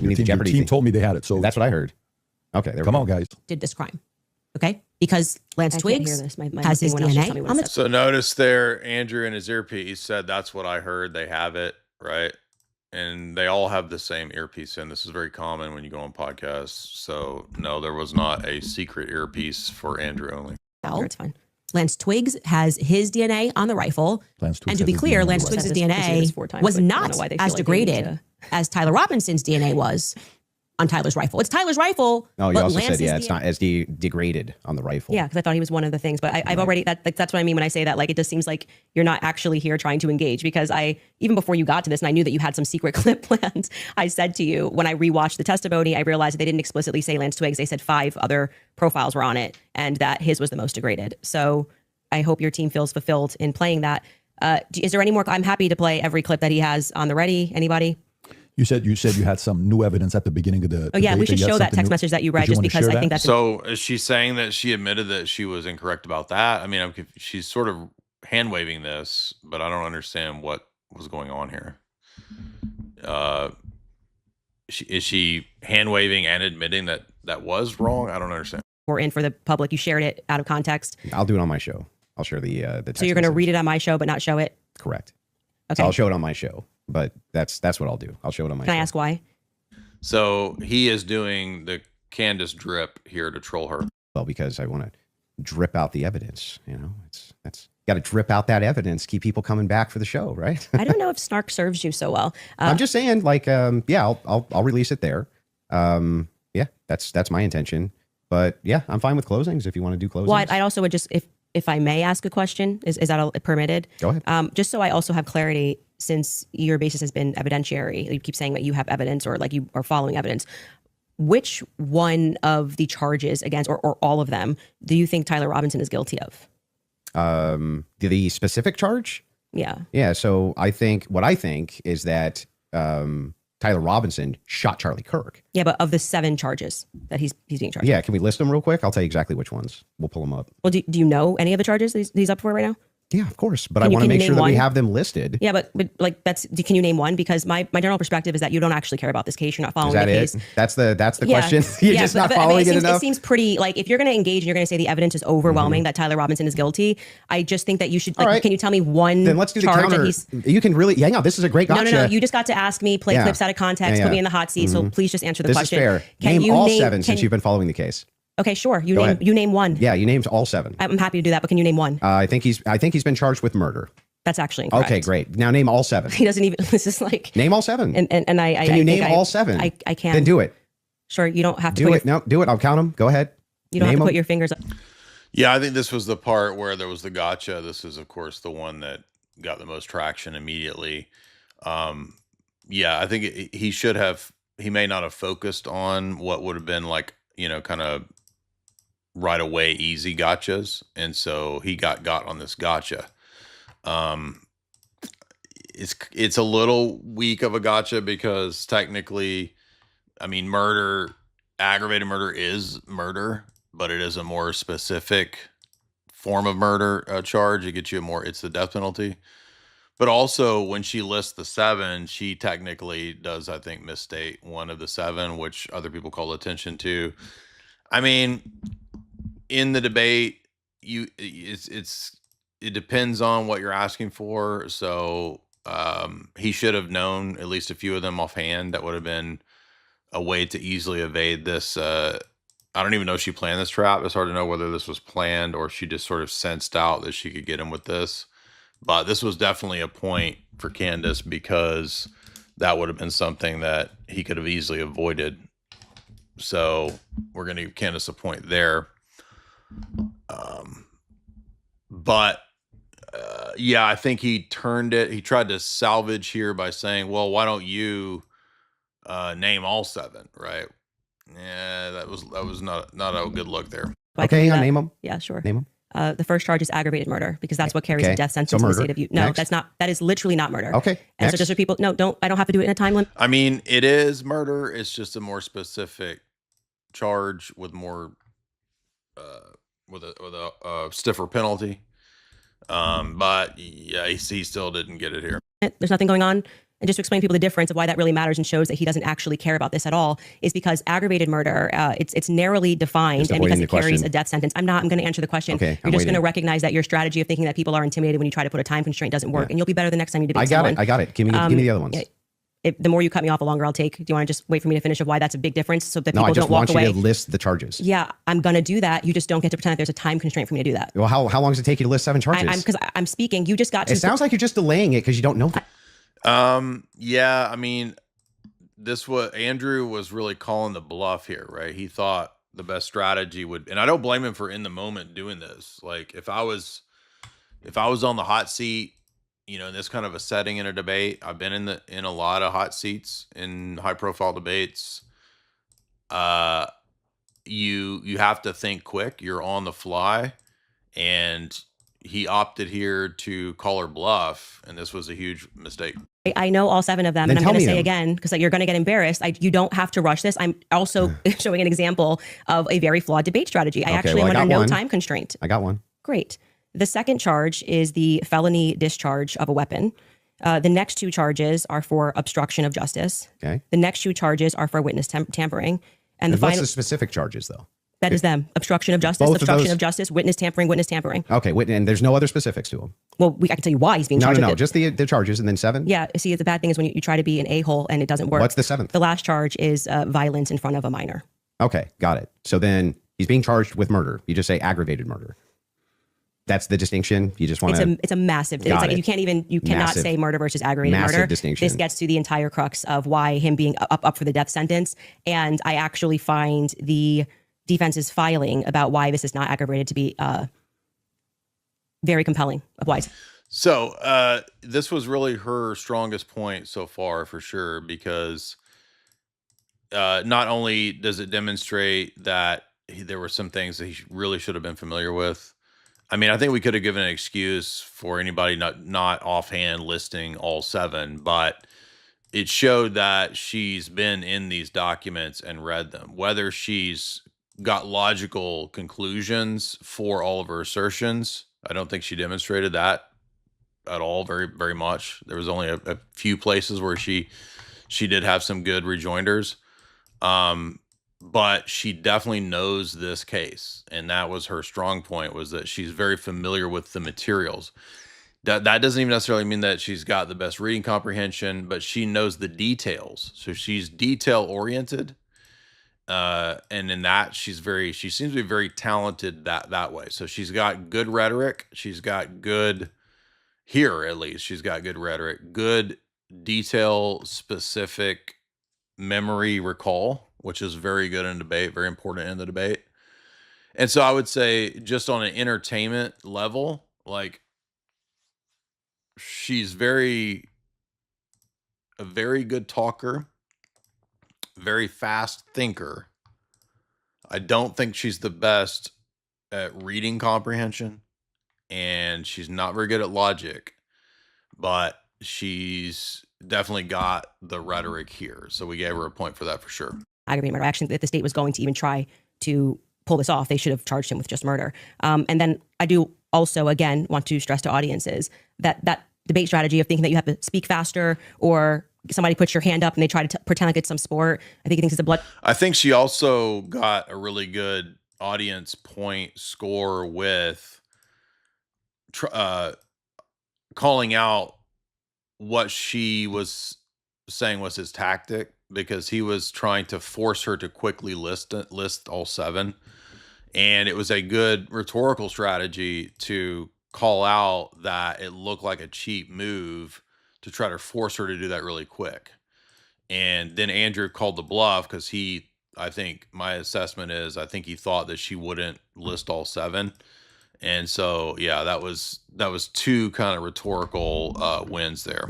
We need the Jeopardy team thing. told me they had it, so That's what I heard. Okay, there come we on, go. guys. Did this crime. Okay? Because Lance Twiggs has his DNA on the. So notice there, Andrew in his earpiece said that's what I heard. They have it, right? And they all have the same earpiece in. This is very common when you go on podcasts. So no, there was not a secret earpiece for Andrew only. No, it's fine. Lance Twiggs has his DNA on the rifle. Lance Twiggs and to be has his clear, DNA on the Lance rifle. Twiggs' DNA was not as degraded as Tyler Robinson's DNA was on Tyler's rifle. It's Tyler's rifle. No, you but also Lance's said, yeah, it's not as degraded on the rifle. Yeah, because I thought he was one of the things. But I've already, that's what I mean when I say that. Like, it just seems like you're not actually here trying to engage, because even before you got to this, and I knew that you had some secret clip planned, I said to you, when I rewatched the testimony, I realized that they didn't explicitly say Lance Twiggs. They said 5 other profiles were on it, and that his was the most degraded. So I hope your team feels fulfilled in playing that. Is there any more? I'm happy to play every clip that he has on the ready. Anybody? You said you had some new evidence at the beginning of the. Oh yeah, we should show that text message that you read, just because I think that's. So is she saying that she admitted that she was incorrect about that? I mean, she's sort of hand waving this, but I don't understand what was going on here. Is she hand waving and admitting that that was wrong? I don't understand. We're in for the public. You shared it out of context. I'll do it on my show. I'll share the text So you're going to message. read it on my show, but not show it? Correct. Okay. So I'll show it on my show, but that's what I'll do. I'll show it on my show. Can I ask why? So he is doing the Candace drip here to troll her. Well, because I want to drip out the evidence. You know, that's got to drip out that evidence, keep people coming back for the show, right? I don't know if snark serves you so well. I'm just saying, like, yeah, I'll release it there. Yeah, that's my intention. But yeah, I'm fine with closings if you want to do closings. Well, I also would just, if I may ask a question, is that permitted? Go ahead. Just so I also have clarity, since your basis has been evidentiary, you keep saying that you have evidence, or like you are following evidence. Which one of the charges against, or all of them, do you think Tyler Robinson is guilty of? The specific charge? Yeah. Yeah. So what I think is that Tyler Robinson shot Charlie Kirk. Yeah, but of the 7 charges that he's being charged. Yeah. Can we list them real quick? I'll tell you exactly which ones. We'll pull them up. Well, do you know any of the charges that he's up for right now? Yeah, of course. But I want to make sure that we have them listed. Yeah, but like can you name one? Because my general perspective is that you don't actually care about this case. You're not following the case. That's the question. You're just not following it enough. It seems pretty, like, if you're going to engage and you're going to say the evidence is overwhelming that Tyler Robinson is guilty, I just think that you should, like, right. Can you tell me one Then let's do the charge counter. You can really, hang on. This is a great gotcha. No. You just got to ask me, play clips out of context, put me in the hot seat. So please just answer the question. This is fair. Name all 7 since you've been following the case. Okay, sure. You name one. Yeah, you named all 7. I'm happy to do that, but can you name one? I think he's been charged with murder. That's actually incorrect. Okay, great. Now name all 7. He doesn't even. This is like name all 7. And I can you name all 7? I can. Then do it. Sure. You don't have to do it. No, do it. I'll count them. Go ahead. You don't have to put your fingers up. Yeah, I think this was the part where there was the gotcha. This is, of course, the one that got the most traction immediately. Yeah, I think he should have. He may not have focused on what would have been like, kind of right away easy gotchas, and so he got on this gotcha. It's a little weak of a gotcha, because technically, I mean, aggravated murder is murder, but it is a more specific form of murder charge. It gets you it's the death penalty. But also, when she lists the 7, she technically does, I think, misstate one of the 7, which other people call attention to. I mean, in the debate, it depends on what you're asking for. So he should have known at least a few of them offhand. That would have been a way to easily evade this. I don't even know if she planned this trap. It's hard to know whether this was planned or she just sort of sensed out that she could get him with this. But this was definitely a point for Candace, because that would have been something that he could have easily avoided. So we're going to give Candace a point there. Yeah, I think he turned it. He tried to salvage here by saying, well, why don't you name all 7, right? Yeah, that was not a good look there. Okay, name them. Yeah, sure. Name them. The first charge is aggravated murder, because that's what carries a death sentence in the state of Utah. No, Next. that's not. That is literally not murder. Okay. And next. so just for people, I don't have to do it in a time limit. I mean, it is murder. It's just a more specific charge with more with a stiffer penalty. But yeah, he still didn't get it here. There's nothing going on. and just to explain to people the difference of why that really matters and shows that he doesn't actually care about this at all, is because aggravated murder, it's narrowly defined, Just and because avoiding it the carries question. a death sentence. I'm going to answer the question. Okay, You're I'm just going to waiting. recognize that your strategy of thinking that people are intimidated when you try to put a time constraint doesn't work, and you'll be better the next time you debate I got someone. it. I got it. Give me the other ones. The more you cut me off, the longer I'll take. Do you want to just wait for me to finish of why that's a big difference so that No, I people just don't walk want away? you to list the charges. Yeah, I'm going to do that. You just don't get to pretend that there's a time constraint for me to do that. Well, how long does it take you to list 7 charges? Because I'm speaking. You just got to. It sounds like you're just delaying it because you don't know. Yeah, I mean, Andrew was really calling the bluff here, right? He thought the best strategy would, and I don't blame him for in the moment doing this. Like if I was on the hot seat, in this kind of a setting in a debate, I've been in a lot of hot seats in high profile debates. You have to think quick. You're on the fly, and he opted here to call her bluff, and this was a huge mistake. I know all 7 of them, Then and I'm tell going to me say them. again, because you're going to get embarrassed. You don't have to rush this. I'm also showing an example of a very flawed debate strategy. I actually am well, I under got no one. time constraint. I got one. Great. The second charge is the felony discharge of a weapon. The next 2 charges are for obstruction of justice. Okay. The next 2 charges are for witness tampering. And the What's final, the specific charges though? that is them. Obstruction of justice, Both of obstruction those- of justice, witness tampering. Okay, wait, and there's no other specifics to them. Well, I can tell you why he's being No, charged no, with no, it. just the charges, and then 7. Yeah, see, the bad thing is when you try to be an a-hole and it doesn't work. What's the 7th? The last charge is violence in front of a minor. Okay, got it. So then he's being charged with murder. You just say aggravated murder. That's the distinction. You just want to. It's a massive. It's Got like it. you cannot Massive. say murder versus aggravated Massive murder. distinction. This gets to the entire crux of why him being up for the death sentence. And I actually find the defense's filing about why this is not aggravated to be very compelling of why. So this was really her strongest point so far, for sure, because not only does it demonstrate that there were some things that he really should have been familiar with. I mean, I think we could have given an excuse for anybody not offhand listing all 7, but it showed that she's been in these documents and read them. Whether she's got logical conclusions for all of her assertions, I don't think she demonstrated that at all very, very much. There was only a few places where she did have some good rejoinders. But she definitely knows this case, and that was her strong point, was that she's very familiar with the materials. That doesn't even necessarily mean that she's got the best reading comprehension, but she knows the details. So she's detail oriented. And in that, she seems to be very talented that way. So she's got good rhetoric. She's got good, here at least, she's got good rhetoric, good detail specific memory recall, which is very good in debate, very important in the debate. And so I would say, just on an entertainment level, like, she's a very good talker, very fast thinker. I don't think she's the best at reading comprehension, and she's not very good at logic, but she's definitely got the rhetoric here. So we gave her a point for that, for sure. Aggravated murder. Actually, if the state was going to even try to pull this off, they should have charged him with just murder. And then I do also, again, want to stress to audiences that debate strategy of thinking that you have to speak faster, or somebody puts your hand up and they try to pretend like it's some sport. I think he thinks it's a blood. I think she also got a really good audience point score with calling out what she was saying was his tactic, because he was trying to force her to quickly list all 7. And it was a good rhetorical strategy to call out that it looked like a cheap move to try to force her to do that really quick. And then Andrew called the bluff because I think my assessment is, I think he thought that she wouldn't list all 7. And so, yeah, that was 2 kind of rhetorical wins there.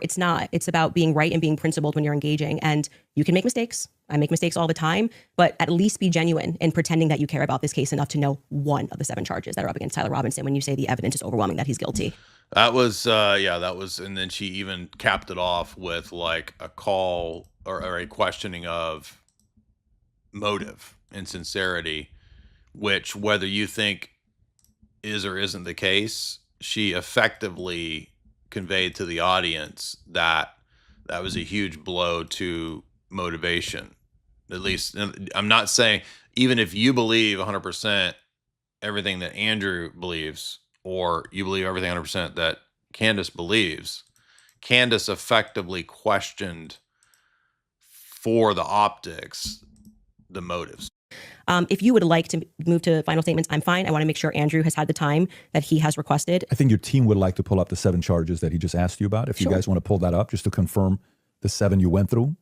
It's not. It's about being right and being principled when you're engaging. And you can make mistakes. I make mistakes all the time, but at least be genuine in pretending that you care about this case enough to know one of the 7 charges that are up against Tyler Robinson when you say the evidence is overwhelming that he's guilty. That was, and then she even capped it off with like a call or a questioning of motive and sincerity, which, whether you think is or isn't the case, she effectively conveyed to the audience that that was a huge blow to motivation. At least, I'm not saying even if you believe 100% everything that Andrew believes, or you believe everything 100% that Candace believes, Candace effectively questioned for the optics the motives. If you would like to move to final statements, I'm fine. I want to make sure Andrew has had the time that he has requested. I think your team would like to pull up the 7 charges that he just asked you about. If you guys want to pull that up just to confirm the 7 you went through.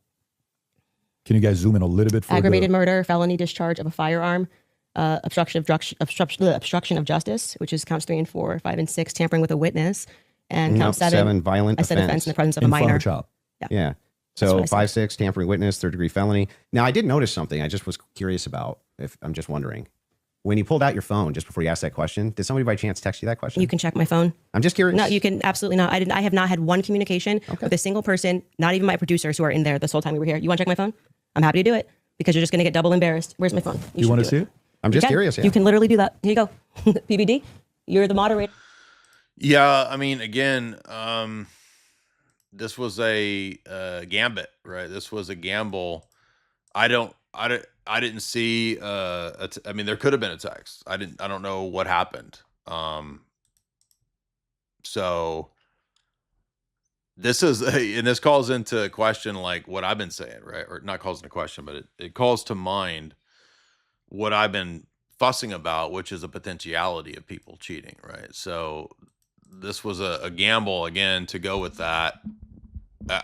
Can you guys zoom in a little bit? For aggravated murder, felony discharge of a firearm, obstruction of justice, which is counts 3 and 4, 5 and 6, tampering with a witness, and count 7, violent I said offense in the presence of a in front minor. of a child. Yeah. So 5, 6, tampering witness, 3rd-degree felony. Now, I did notice something I just was curious about. If I'm just wondering, when you pulled out your phone just before you asked that question, did somebody by chance text you that question? You can check my phone. I'm just curious. No, you can absolutely not. I have not had one communication with a single person, not even my producers who are in there this whole time we were here. You want to check my phone? I'm happy to do it because you're just going to get double embarrassed. Where's my phone? You want to see it? I'm just curious. Yeah. You can literally do that. Here you go. PBD, you're the moderator. Yeah, I mean, again, this was a gambit, right? This was a gamble. I didn't see. I mean, there could have been a text. I don't know what happened. So this is, and this calls into question like what I've been saying, right? Or not calls into question, but it calls to mind what I've been fussing about, which is a potentiality of people cheating, right? So this was a gamble again to go with that.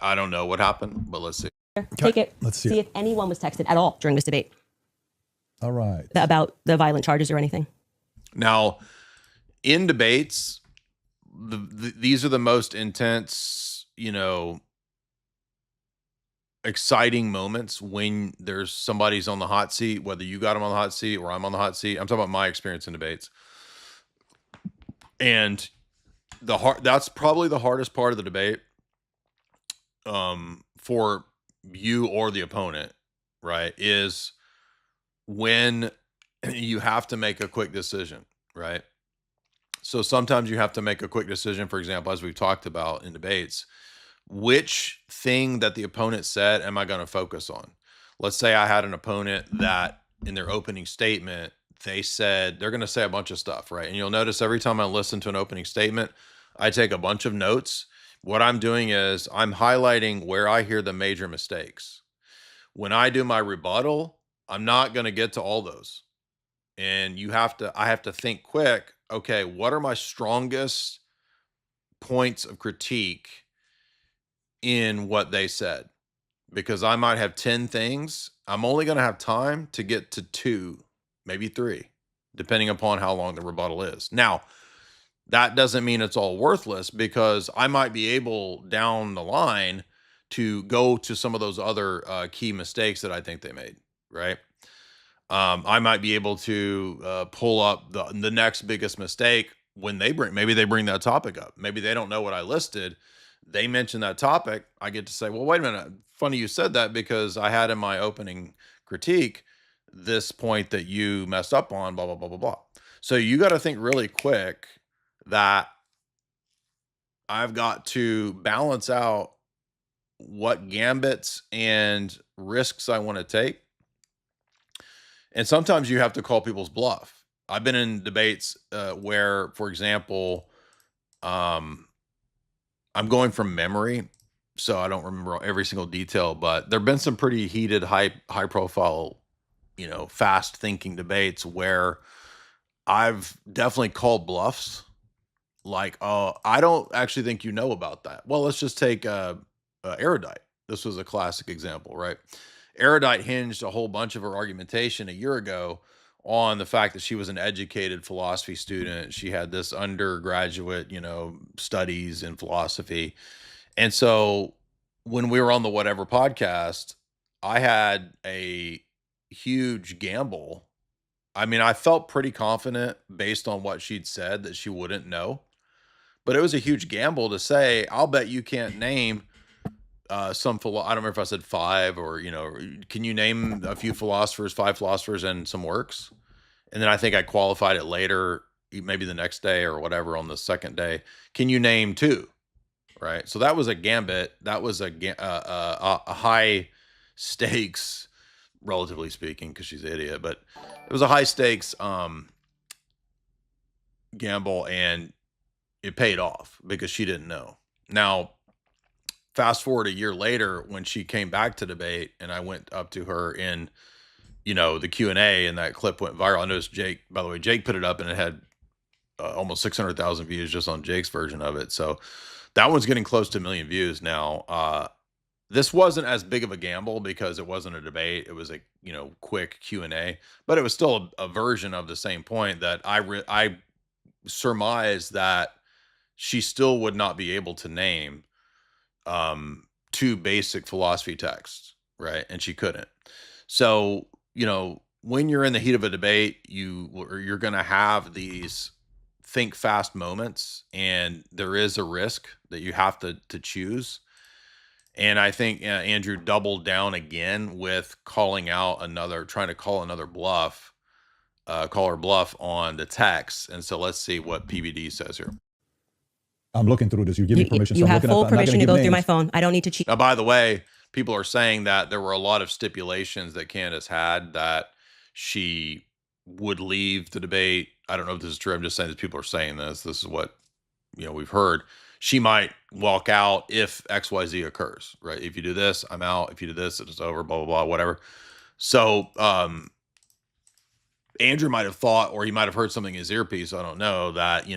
I don't know what happened, but let's see. Take it. Let's see See it. if anyone was texted at all during this debate All right. about the violent charges or anything. Now, in debates, these are the most intense, exciting moments when there's somebody's on the hot seat, whether you got them on the hot seat or I'm on the hot seat. I'm talking about my experience in debates. And that's probably the hardest part of the debate for you or the opponent, right? Is when you have to make a quick decision, right? So sometimes you have to make a quick decision, for example, as we've talked about in debates, which thing that the opponent said am I going to focus on? Let's say I had an opponent that in their opening statement, they said they're going to say a bunch of stuff, right? And you'll notice every time I listen to an opening statement, I take a bunch of notes. What I'm doing is I'm highlighting where I hear the major mistakes. When I do my rebuttal, I'm not going to get to all those. And I have to think quick, okay, what are my strongest points of critique in what they said? Because I might have 10 things. I'm only going to have time to get to 2, maybe 3, depending upon how long the rebuttal is. Now, that doesn't mean it's all worthless, because I might be able down the line to go to some of those other key mistakes that I think they made, right? I might be able to pull up the next biggest mistake when maybe they bring that topic up. Maybe they don't know what I listed. They mention that topic. I get to say, well, wait a minute. Funny you said that, because I had in my opening critique this point that you messed up on, blah, blah, blah, blah, blah. So you got to think really quick that I've got to balance out what gambits and risks I want to take. And sometimes you have to call people's bluff. I've been in debates where, for example, I'm going from memory, so I don't remember every single detail, but there've been some pretty heated, high profile, fast thinking debates where I've definitely called bluffs. Like, oh, I don't actually think you know about that. Well, let's just take Erudite. This was a classic example, right? Erudite hinged a whole bunch of her argumentation a year ago on the fact that she was an educated philosophy student. She had this undergraduate, studies in philosophy. And so when we were on the Whatever podcast, I had a huge gamble. I mean, I felt pretty confident based on what she'd said that she wouldn't know. But it was a huge gamble to say, I'll bet you can't name I don't remember if I said 5 or, can you name a few philosophers, 5 philosophers and some works? And then I think I qualified it later, maybe the next day or whatever on the second day. Can you name 2? right? So that was a gambit. That was a high stakes, relatively speaking, because she's an idiot, but it was a high stakes gamble, and it paid off because she didn't know. Now, fast forward a year later when she came back to debate, and I went up to her in, the Q&A, and that clip went viral. I noticed Jake, by the way, Jake put it up, and it had almost 600,000 views just on Jake's version of it. So that one's getting close to 1 million views now. This wasn't as big of a gamble because it wasn't a debate. It was a, quick Q&A, but it was still a version of the same point that I surmise that she still would not be able to name 2 basic philosophy texts, right? And she couldn't. So, when you're in the heat of a debate, you're going to have these think fast moments, and there is a risk that you have to choose. And I think Andrew doubled down again with trying to call her bluff on the text. And so let's see what PBD says here. I'm looking through this. You give me permission. You have full permission to go through my phone. I don't need to cheat. Now, by the way, people are saying that there were a lot of stipulations that Candace had that she would leave the debate. I don't know if this is true. I'm just saying that people are saying this. This is what, we've heard. She might walk out if XYZ occurs, right? If you do this, I'm out. If you do this, it's over, blah, blah, blah, whatever. So, Andrew might have thought, or he might have heard something in his earpiece, I don't know, that,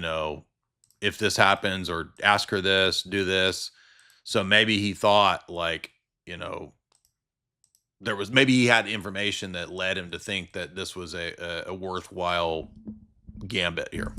if this happens, or ask her this, do this. So maybe he thought, like, maybe he had information that led him to think that this was a worthwhile gambit here.